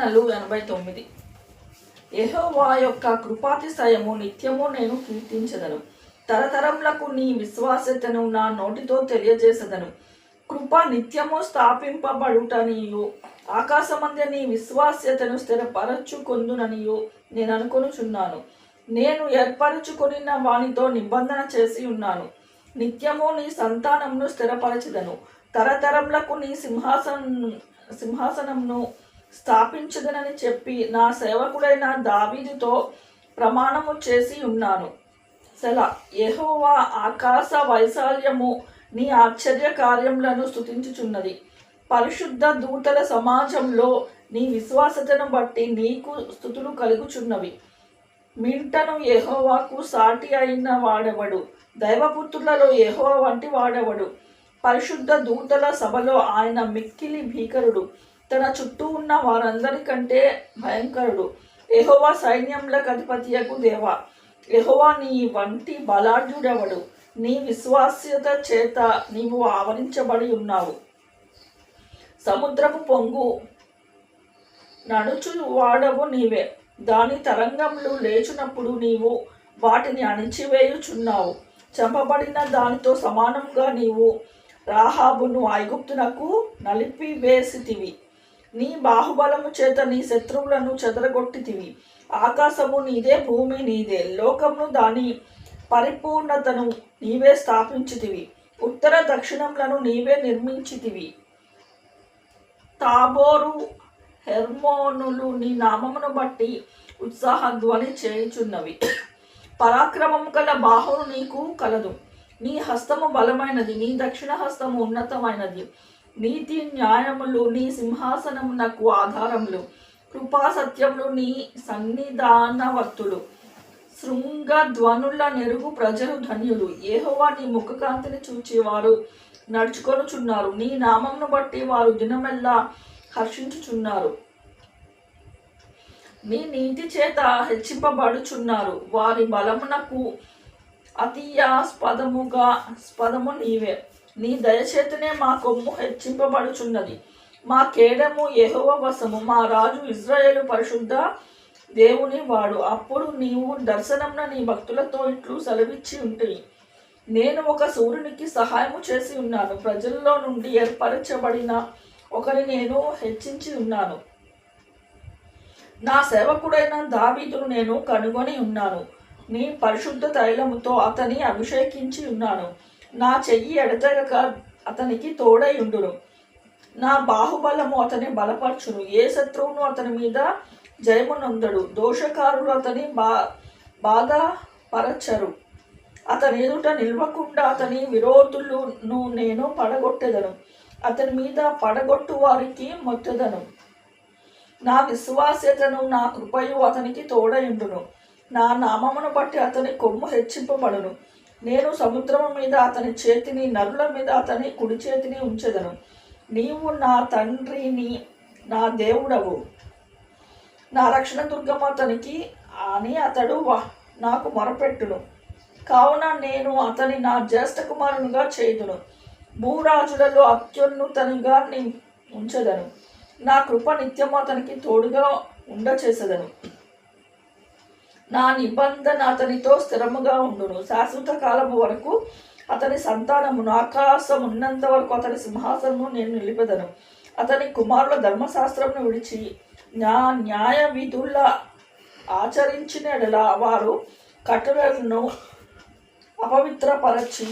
కీర్తనలు 89. యెహోవా యొక్క కృపాతిశయము నిత్యము నేను కీర్తించెదను. తరతరములకు నీ విశ్వాస్యతను నా నోటితో తెలియజేసెదను. కృప నిత్యము స్థాపింపబడుటనియు ఆకాశమందే నీ విశ్వాస్యతను స్థిరపరచుకొందుననియు నేను అనుకొనుచున్నాను. నేను ఏర్పరచుకొనిన వానితో నిబంధన చేసి ఉన్నాను. నిత్యము నీ సంతానమును స్థిరపరచెదను. తరతరములకు నీ సింహాసనమును స్థాపించదనని చెప్పి నా సేవకుడైన దావీదుతో ప్రమాణము చేసి ఉన్నాను. సెలా. యెహోవా ఆకాశ వైశాల్యము నీ ఆశ్చర్య కార్యములను స్తుతించుచున్నది. పరిశుద్ధ దూతల సమాజంలో నీ విశ్వాసతను బట్టి నీకు స్తుతులు కలుగుచున్నవి. మింటను యెహోవాకు సాటి అయిన వాడెవడు? దైవపుత్రులలో యెహోవా వంటి వాడెవడు? పరిశుద్ధ దూతల సభలో ఆయన మిక్కిలి భీకరుడు. తన చుట్టూ ఉన్న వారందరికంటే భయంకరుడు. యెహోవా సైన్యములకు అధిపతియగు దేవా, యెహోవా నీ వంటి బలాఢ్యుడెవడు? నీ విశ్వాస్యత చేత నీవు ఆవరించబడి ఉన్నావు. సముద్రపు పొంగు నడుచు వాడవు నీవే. దాని తరంగములు లేచునప్పుడు నీవు వాటిని అణిచివేయుచున్నావు. చంపబడిన దానితో సమానంగా నీవు రాహాబును ఐగుప్తునకు నలిపివేసితివి. నీ బాహుబలము చేత నీ శత్రువులను చెదరగొట్టితివి. ఆకాశము నీదే, భూమి నీదే, లోకమును దాని పరిపూర్ణతను నీవే స్థాపించితివి. ఉత్తర దక్షిణములను నీవే నిర్మించితివి. తాబోరు, హెర్మోనులు నీ నామమును బట్టి ఉత్సాహధ్వని చేయుచున్నవి. పరాక్రమము గల బాహువు నీకు కలదు. నీ హస్తము బలమైనది, నీ దక్షిణ హస్తము ఉన్నతమైనది. నీతి న్యాయములు నీ సింహాసనమునకు ఆధారములు. కృపా సత్యములు నీ సన్నిధానవర్తులు. శృంగధ్వనుల నెరుగు ప్రజలు ధన్యులు. యెహోవా నీ ముఖకాంతిని చూచి వారు నడుచుకొనుచున్నారు. నీ నామమును బట్టి వారు దినమెల్లా హర్షించుచున్నారు. నీ నీతి చేత హెచ్చింపబడుచున్నారు. వారి బలమునకు స్పదము నీవే. నీ దయచేతనే మా కొమ్ము హెచ్చింపబడుచున్నది. మా కేడము యెహోవా వశము. మా రాజు ఇశ్రాయేలు పరిశుద్ధ దేవుని వాడు. అప్పుడు నీవు దర్శనమున నీ భక్తులతో ఇట్లు సెలవిచ్చి ఉంటివి. నేను ఒక సూర్యునికి సహాయము చేసి ఉన్నాను. ప్రజల్లో నుండి ఏర్పరచబడిన ఒకరిని నేను హెచ్చించి ఉన్నాను. నా సేవకుడైన దావీదును నేను కనుగొని ఉన్నాను. నీ పరిశుద్ధ తైలముతో అతని అభిషేకించి ఉన్నాను. నా చెయ్యి ఎడతెగక అతనికి తోడై ఉండును. నా బాహుబలము అతని బలపరచును. ఏ శత్రువును అతని మీద జయమునొందడు. దోషకారులు అతని బాధపరచరు. అతని ఎదుట నిల్వకుండా అతని విరోధులను నేను పడగొట్టెదను. అతని మీద పడగొట్టు వారికి మొత్తెదను. నా విశ్వాస్యతను నా కృపయు అతనికి తోడయుండును. నా నామమును బట్టి అతని కొమ్ము హెచ్చింపబడును. నేను సముద్రము మీద అతని చేతిని, నరుల మీద అతని కుడి చేతిని ఉంచెదను. నీవు నా తండ్రిని, నా దేవుడవు, నా రక్షణ దుర్గము అతనికి అని అతడు నాకు మొరపెట్టును. కావున నేను అతని నా జ్యేష్ఠ కుమారునిగా చేయుదును. భూరాజులలో అత్యున్నతనిగా ఉంచెదను. నా కృప నిత్యము అతనికి తోడుగా ఉండచేసెదను. నా నిబంధన అతనితో స్థిరముగా ఉండును. శాశ్వత కాలము వరకు అతని సంతానమును, ఆకాశం ఉన్నంత వరకు అతని సింహాసనము నేను నిలిపెదను. అతని కుమారుల ధర్మశాస్త్రమును విడిచి నా న్యాయ విధుల ఆచరించిన ఎడల, వారు కట్టడలను అపవిత్రపరచి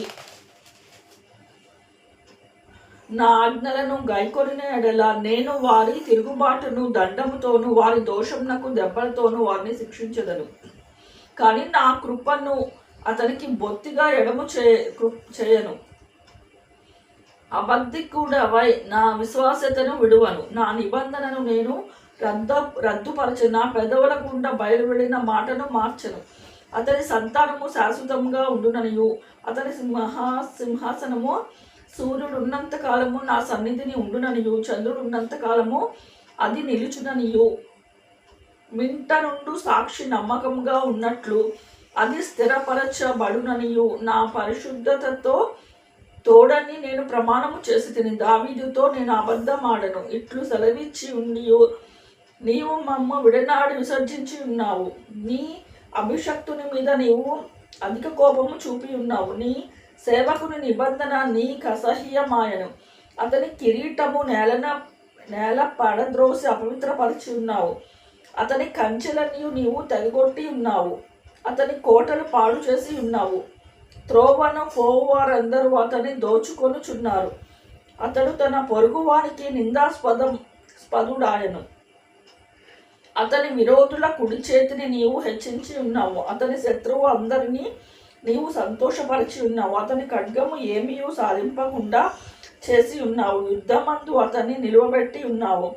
నా ఆజ్ఞలను గైకొనిన ఎడల, నేను వారి తిరుగుబాటును దండముతోను వారి దోషమునకు దెబ్బలతోనూ వారిని శిక్షించదను. కానీ నా కృపను అతనికి బొత్తిగా ఎడము చేయను. అబద్ధికుడవై నా విశ్వాసతను విడువను. నా నిబంధనను నేను రద్దుపరచను. నా పెదవుల గుండా బయలువెళ్ళిన మాటను మార్చను. అతని సంతానము శాశ్వతంగా ఉండుననియు, అతని సింహాసనము సూర్యుడు ఉన్నంత కాలము నా సన్నిధిని ఉండుననియు, చంద్రుడు ఉన్నంత కాలము అది నిలుచుననియు, మింట నుండు సాక్షి నమ్మకంగా ఉన్నట్లు అది స్థిరపరచబడుననియు, నా పరిశుద్ధతతో తోడని నేను ప్రమాణము చేసి తిని, దావీదుతో నేను అబద్ధమాడను. ఇట్లు సెలవిచ్చి ఉండియు నీవు మమ్మ విడనాడి విసర్జించి ఉన్నావు. నీ అభిషక్తుని మీద నీవు అధిక కోపము చూపి ఉన్నావు. నీ సేవకుని నిబంధన నీకు అసహ్యమాయను. అతని కిరీటము నేల పడద్రోసి అపవిత్రపరిచి ఉన్నావు. అతని కంచెలను నీవు తెగగొట్టి ఉన్నావు. అతని కోటలు పాడు చేసి ఉన్నావు. త్రోవను పోవారందరూ అతని దోచుకొనుచున్నారు. అతడు తన పొరుగువానికి నిందాస్పదుడాయను. అతని విరోధుల కుడి చేతిని నీవు హెచ్చించి ఉన్నావు. అతని శత్రువు అందరినీ నీవు సంతోషపరిచి ఉన్నావు. అతని ఖడ్గము ఏమీ సాధింపకుండా చేసి ఉన్నావు. యుద్ధమందు అతన్ని నిలువబెట్టి ఉన్నావు.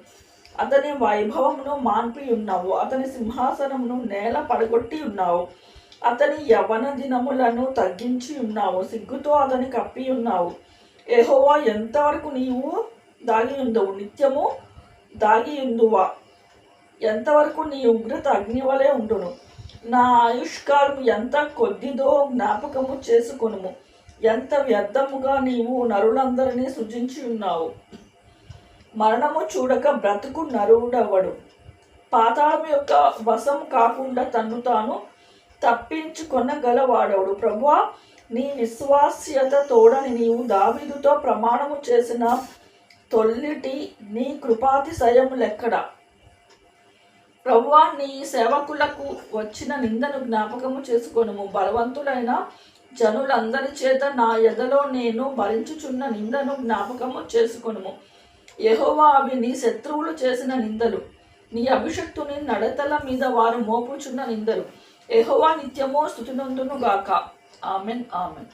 అతని వైభవమును మాన్పి ఉన్నావు. అతని సింహాసనమును నేల పడగొట్టి ఉన్నావు. అతని యవ్వన దినములను తగ్గించి ఉన్నావు. సిగ్గుతో అతని కప్పి ఉన్నావు. యెహోవా, ఎంతవరకు నీవు దాగి ఉందవు? నిత్యము దాగి ఉందువా? ఎంతవరకు నీ ఉగ్రత అగ్నివలే ఉండును? నా ఆయుష్కాలము ఎంత కొద్దిదో జ్ఞాపకము చేసుకొనుము. ఎంత వ్యర్థముగా నీవు నరులందరినీ సృజించి ఉన్నావు. మరణము చూడక బ్రతుకు నరుడవడు. పాతాళం యొక్క వశం కాకుండా తన్ను తాను తప్పించుకొనగలవాడవుడు. ప్రభువా, నీ విశ్వాస్యత తోడని నీవు దావీదుతో ప్రమాణము చేసిన తొల్లిటి నీ కృపాతిశయములెక్కడ? ప్రభువా, నీ సేవకులకు వచ్చిన నిందను జ్ఞాపకము చేసుకొనుము. బలవంతులైన జనులందరి చేత నా ఎదలో నేను భరించుచున్న నిందను జ్ఞాపకము చేసుకొనుము. యెహోవా, అవి నీ శత్రువులు చేసిన నిందలు, నీ అభిషక్తుని నడతల మీద వారు మోపుచున్న నిందలు. యెహోవా నిత్యము స్తుతినందును గాక. Amen, amen.